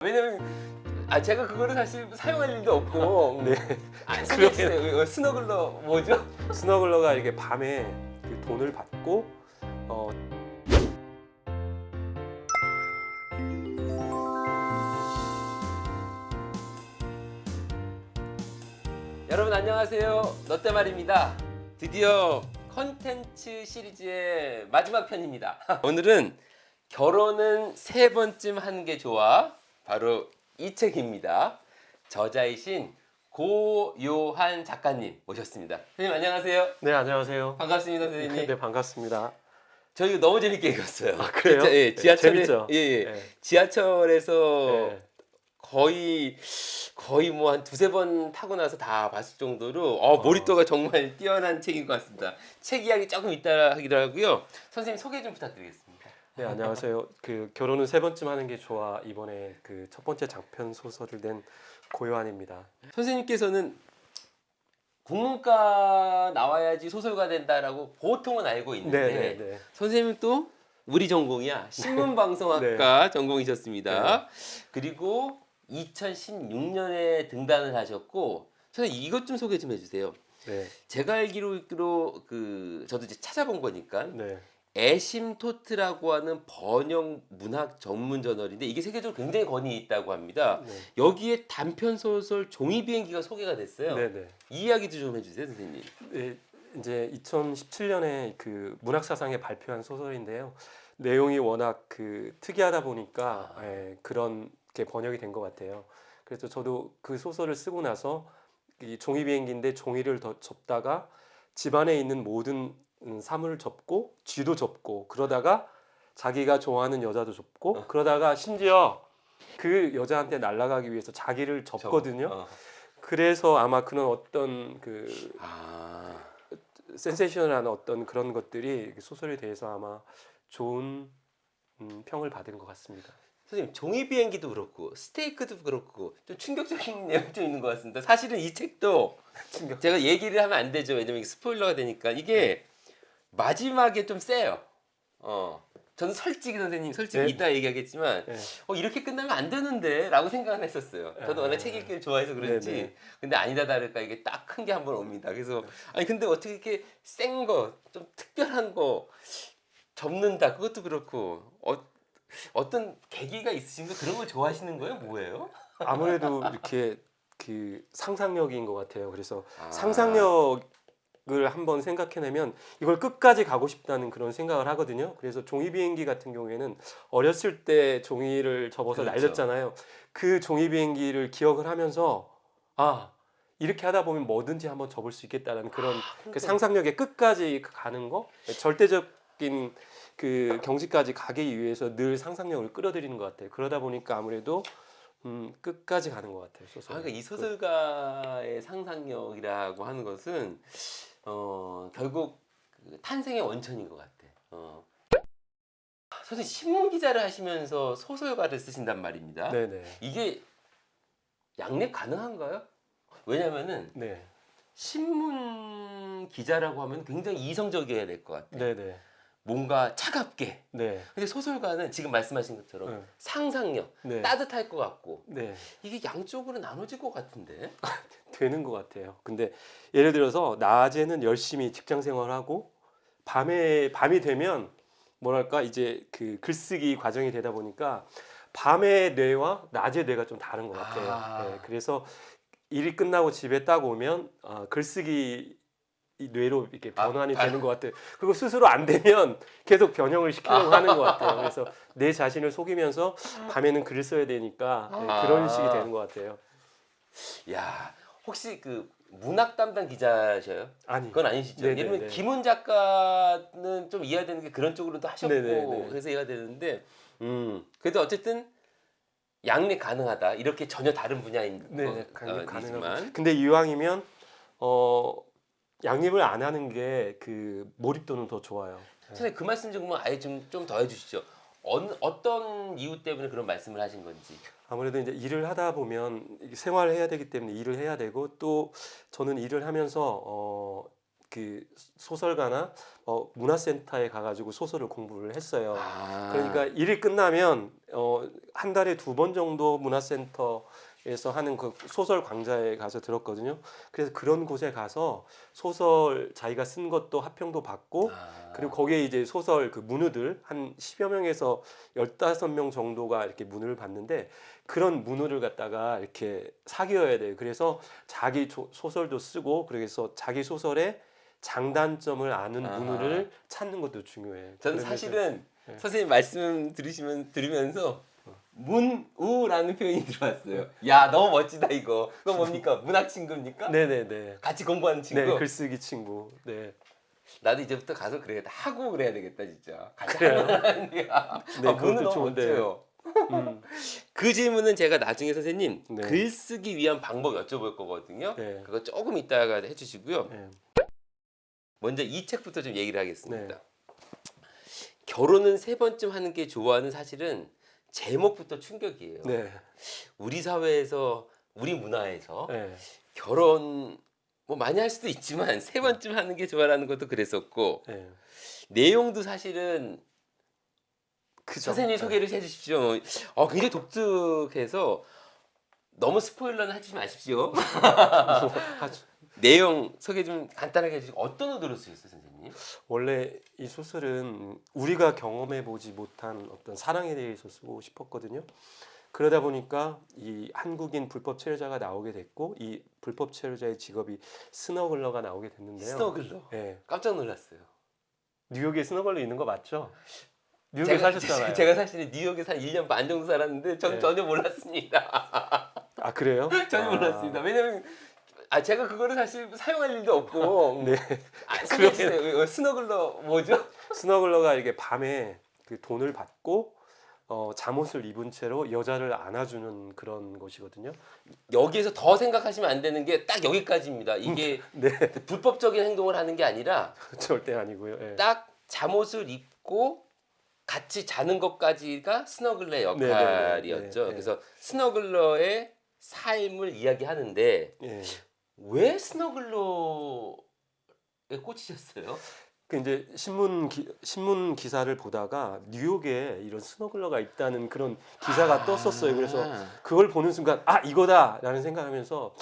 왜냐면 제가 그거를 사실 사용할 일도 없고 네. 소개해주세요. 스노글러 뭐죠? 스너글러가 이렇게 밤에 그 돈을 받고 여러분 안녕하세요. 너때말입니다. 드디어 컨텐츠 시리즈의 마지막 편입니다. 오늘은 결혼은 세 번쯤 하는 게 좋아. 바로 이 책입니다. 저자이신 고요한 작가님 모셨습니다. 선생님 안녕하세요. 네, 안녕하세요. 반갑습니다, 선생님. 네, 반갑습니다. 저 이거 너무 재밌게 읽었어요. 아, 그래요? 진짜, 예, 지하철에, 재밌죠? 예. 네. 지하철에서 네. 거의 뭐 한 두세 번 타고 나서 다 봤을 정도로 몰입도가 정말 뛰어난 책인 것 같습니다. 책 이야기 조금 이따 하기로 선생님 소개 좀 부탁드리겠습니다. 네, 안녕하세요. 그 결혼은 세 번쯤 하는 게 좋아. 이번에 그 첫 번째 장편 소설을 낸 고요한입니다. 선생님께서는 국문과 나와야지 소설가 된다라고 보통은 알고 있는데 네, 네, 네. 선생님은 또 우리 전공이야 신문방송학과 전공이셨습니다. 그리고 2016년에 등단을 하셨고 선생님 이것 좀 소개 좀 해주세요. 네. 제가 알기로 저도 이제 찾아본 거니까 네. 에심토트라고 하는 번역 문학 전문 저널인데 이게 세계적으로 굉장히 권위 있다고 합니다. 네. 여기에 단편 소설 종이 비행기가 소개가 됐어요. 네, 네. 이 이야기도 좀 해주세요, 선생님. 네, 이제 2017년에 그 문학사상에 발표한 소설인데요. 내용이 워낙 그 특이하다 보니까 그런 게 번역이 된 것 같아요. 그래서 저도 그 소설을 쓰고 나서 이 종이 비행기인데 종이를 더 접다가 집안에 있는 모든 사물을 접고 쥐도 접고 그러다가 자기가 좋아하는 여자도 접고 그러다가 심지어 그 여자한테 날아가기 위해서 자기를 접거든요. 그래서 아마 그런 어떤 그 센세이션한 어떤 그런 것들이 소설에 대해서 아마 좋은 평을 받은 것 같습니다. 선생님 종이 비행기도 그렇고 스테이크도 그렇고 좀 충격적인 내용이 좀 있는 것 같습니다. 사실은 이 책도 제가 얘기를 하면 안 되죠. 왜냐면 이게 스포일러가 되니까 이게 마지막에 좀 세요. 저는 솔직히 네. 이따 얘기하겠지만 네. 이렇게 끝나면 안 되는데 라고 생각은 했었어요. 저도 워낙 책 읽기를 좋아해서 그런지. 네네. 근데 아니다 다를까 이게 딱 큰 게 한 번 옵니다. 그래서 아니 근데 어떻게 이렇게 센 거, 좀 특별한 거 접는다. 그것도 그렇고 어떤 계기가 있으신가? 그런 걸 좋아하시는 거예요? 뭐예요? 아무래도 이렇게 그 상상력인 것 같아요. 그래서 상상력을 한번 생각해내면 이걸 끝까지 가고 싶다는 그런 생각을 하거든요. 그래서 종이 비행기 같은 경우에는 어렸을 때 종이를 접어서 그렇죠. 날렸잖아요. 그 종이 비행기를 기억을 하면서 이렇게 하다 보면 뭐든지 한번 접을 수 있겠다는 그런 그 상상력의 끝까지 가는 거, 절대적인 그 경지까지 가기 위해서 늘 상상력을 끌어들이는 것 같아요. 그러다 보니까 아무래도 끝까지 가는 것 같아요. 소설. 그러니까 이 소설가의 상상력이라고 하는 것은 결국 그 탄생의 원천인 것 같아. 선생님 신문 기자를 하시면서 소설가를 쓰신단 말입니다. 네네. 이게 양립 가능한가요? 왜냐면은 네. 신문 기자라고 하면 굉장히 이성적이어야 될 것 같아. 네네. 뭔가 차갑게. 네. 근데 소설가는 지금 말씀하신 것처럼 네. 상상력, 네. 따뜻할 것 같고 네. 이게 양쪽으로 나눠질 것 같은데. 되는 것 같아요. 근데 예를 들어서 낮에는 열심히 직장 생활하고 밤이 되면 뭐랄까 이제 그 글쓰기 과정이 되다 보니까 밤의 뇌와 낮의 뇌가 좀 다른 것 같아요. 네, 그래서 일이 끝나고 집에 딱 오면 글쓰기 이 뇌로 이렇게 변환이 되는 것 같아요. 그리고 스스로 안 되면 계속 변형을 시키려고 하는 것 같아요. 그래서 내 자신을 속이면서 밤에는 글을 써야 되니까 그런 식이 되는 것 같아요. 야, 혹시 그 문학 담당 기자셔요? 아니, 그건 아니시죠? 네네네. 예를 들면 김훈 작가는 좀 이해가 되는 게 그런 쪽으로도 하셨고 네네네. 그래서 이해가 되는데 그래도 어쨌든 양립 가능하다. 이렇게 전혀 다른 분야인 네, 양립 가능하고. 거지만 근데 이왕이면 양립을 안 하는 게 그 몰입도는 더 좋아요. 선생님 그 말씀 좀 아예 좀 더 해주시죠. 어떤 이유 때문에 그런 말씀을 하신 건지. 아무래도 이제 일을 하다 보면 이게 생활을 해야 되기 때문에 일을 해야 되고 또 저는 일을 하면서 그 소설가나 문화센터에 가가지고 소설을 공부를 했어요. 그러니까 일이 끝나면 한 달에 2번 정도 문화센터에서 하는 그 소설 강좌에 가서 들었거든요. 그래서 그런 곳에 가서 소설 자기가 쓴 것도 합평도 받고 그리고 거기에 이제 소설 그 문우들 한 10여 명에서 15명 정도가 이렇게 문우를 받는데 그런 문우를 갖다가 이렇게 사귀어야 돼요. 그래서 자기 소설도 쓰고 그래서 자기 소설의 장단점을 아는 문우를 찾는 것도 중요해요. 저는 그러면서- 사실은 네. 선생님 말씀 들으면서 문우라는 표현이 들어왔어요. 야, 너무 멋지다 이거. 그거 뭡니까? 문학 친구입니까? 네네네. 같이 공부하는 친구. 네, 글쓰기 친구. 네. 나도 이제부터 가서 그래야겠다. 하고 그래야 되겠다 진짜. 같이 그래요? 하는 거야. 네, 문우 그것도 너무 좋은데. 멋져요. 음, 그 질문은 제가 나중에 선생님 네. 글쓰기 위한 방법 여쭤볼 거거든요. 네. 그거 조금 이따가 해주시고요. 네. 먼저 이 책부터 좀 얘기를 하겠습니다. 네. 결혼은 3번쯤 하는 게 좋아하는 사실은 제목부터 충격이에요. 네. 우리 사회에서 우리 문화에서 네. 결혼 뭐 많이 할 수도 있지만 3번쯤 하는 게 좋아라는 것도 그랬었고 네. 내용도 사실은 그죠. 선생님 소개를 해주십시오. 굉장히 독특해서 너무 스포일러는 하지 마십시오. 아주 내용 소개 좀 간단하게 해주시고 어떤 의도로 쓰셨어요, 선생님? 원래 이 소설은 우리가 경험해 보지 못한 어떤 사랑에 대해서 쓰고 싶었거든요. 그러다 보니까 이 한국인 불법 체류자가 나오게 됐고 이 불법 체류자의 직업이 스너글러가 나오게 됐는데요. 스너글러. 네. 깜짝 놀랐어요. 뉴욕에 스너글러 있는 거 맞죠? 뉴욕에 사셨잖아요. 제가 사실 뉴욕에서 한 1년 반 정도 살았는데 전 네. 전혀 몰랐습니다. 아 그래요? 전혀 몰랐습니다. 왜냐면 제가 그거를 사실 사용할 일도 없고. 네. 소개해주세요. 스너글러 뭐죠? 스너글러가 이게 밤에 그 돈을 받고 잠옷을 입은 채로 여자를 안아주는 그런 것이거든요. 여기에서 더 생각하시면 안 되는 게 딱 여기까지입니다. 이게 네, 불법적인 행동을 하는 게 아니라 절대 아니고요. 네. 딱 잠옷을 입고 같이 자는 것까지가 스너글러의 네, 역할이었죠. 네, 네. 그래서 스너글러의 삶을 이야기하는데 예. 왜 스너글러에 꽂히셨어요? 그 이제 신문 기사를 보다가 뉴욕에 이런 스너글러가 있다는 그런 기사가 떴었어요. 그래서 그걸 보는 순간 이거다라는 생각하면서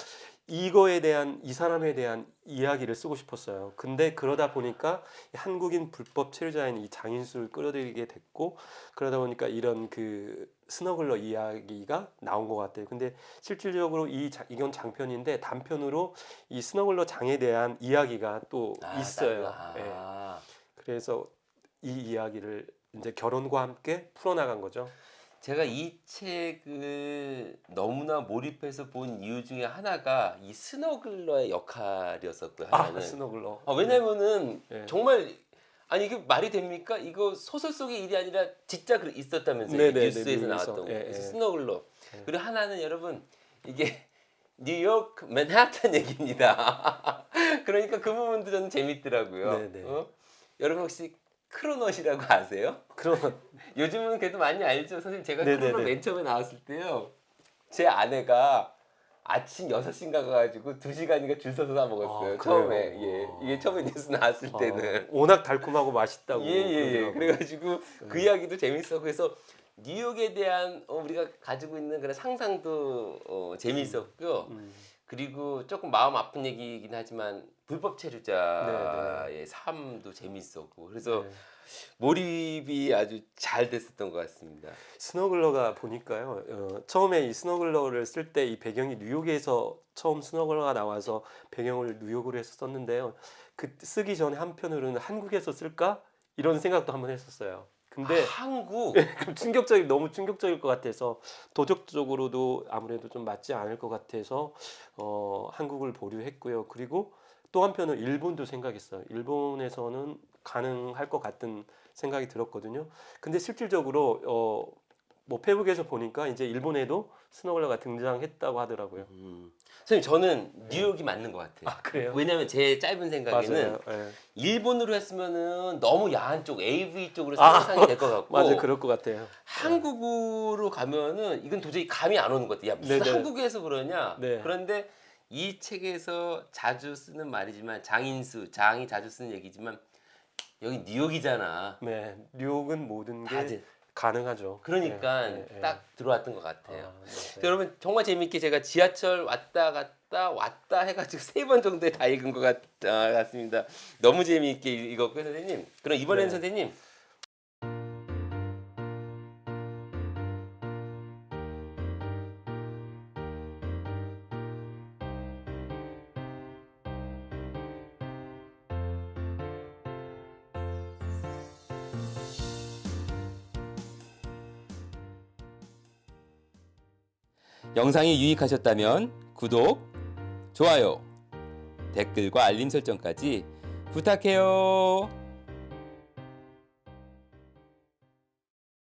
이거에 대한 이 사람에 대한 이야기를 쓰고 싶었어요. 근데 그러다 보니까 한국인 불법 체류자인 이 장인수를 끌어들이게 됐고 그러다 보니까 이런 그 스너글러 이야기가 나온 것 같아요. 근데 실질적으로 이건 장편인데 단편으로 이 스너글러 장에 대한 이야기가 또 있어요. 예. 그래서 이 이야기를 이제 결혼과 함께 풀어나간 거죠. 제가 이 책을 너무나 몰입해서 본 이유 중에 하나가 이 스너글러의 역할이었었고요. 하나는. 스너글러. 왜냐면은 네. 정말 이게 말이 됩니까? 이거 소설 속의 일이 아니라 진짜 있었다면서요. 네네네, 뉴스에서 뉴스에서. 나왔던 거. 예, 그래서 예. 스너글러. 그리고 하나는 여러분 이게 뉴욕 맨하탄 얘기입니다. 그러니까 그 부분도 저는 재밌더라고요. 네네. 여러분 혹시 크로넛이라고 아세요? 그런 요즘은 그래도 많이 알죠. 선생님 제가 네네네. 크로넛 맨 처음에 나왔을 때요. 제 아내가 아침 6시인가 가가지고 2시간인가 줄 서서 사 먹었어요. 처음에. 그래요? 예. 이게 처음에 뉴스 나왔을 때는. 워낙 달콤하고 맛있다고. 예. 그러더라고요. 그래가지고 그 이야기도 재밌어. 그래서 뉴욕에 대한 우리가 가지고 있는 그런 상상도 재밌었고요. 그리고 조금 마음 아픈 얘기이긴 하지만 불법 체류자의 삶도 재밌었고 그래서 네. 몰입이 아주 잘 됐었던 것 같습니다. 스너글러가 보니까요. 처음에 이 스너글러를 쓸 때 이 배경이 뉴욕에서 처음 스너글러가 나와서 배경을 뉴욕으로 해서 썼는데요. 그 쓰기 전에 한편으로는 한국에서 쓸까 이런 생각도 한번 했었어요. 근데 한국 너무 충격적일 것 같아서 도덕적으로도 아무래도 좀 맞지 않을 것 같아서 한국을 보류했고요. 그리고 또 한편은 일본도 생각했어요. 일본에서는 가능할 것 같은 생각이 들었거든요. 근데 실질적으로 뭐 페북에서 보니까 이제 일본에도 스너글러가 등장했다고 하더라고요. 선생님 저는 뉴욕이 맞는 것 같아요. 그래요? 왜냐하면 제 짧은 생각에는 맞아요. 예. 일본으로 했으면은 너무 야한 쪽 AV 쪽으로 상상이 될 것 같고 맞아요, 그럴 것 같아요. 한국으로 가면은 이건 도저히 감이 안 오는 것 같아요. 야, 무슨 네네. 한국에서 그러냐? 네. 그런데 이 책에서 자주 쓰는 말이지만 장이 자주 쓰는 얘기지만 여기 뉴욕이잖아. 네, 뉴욕은 모든 게 다들. 가능하죠. 그러니까 네, 네, 딱 들어왔던 것 같아요. 아, 네. 여러분 정말 재밌게 제가 지하철 왔다 갔다 왔다 해가지고 3번 정도에 다 읽은 것 같습니다. 너무 재미있게 읽었고요, 선생님. 그럼 이번에는 네. 선생님 영상이 유익하셨다면 구독, 좋아요, 댓글과 알림 설정까지 부탁해요.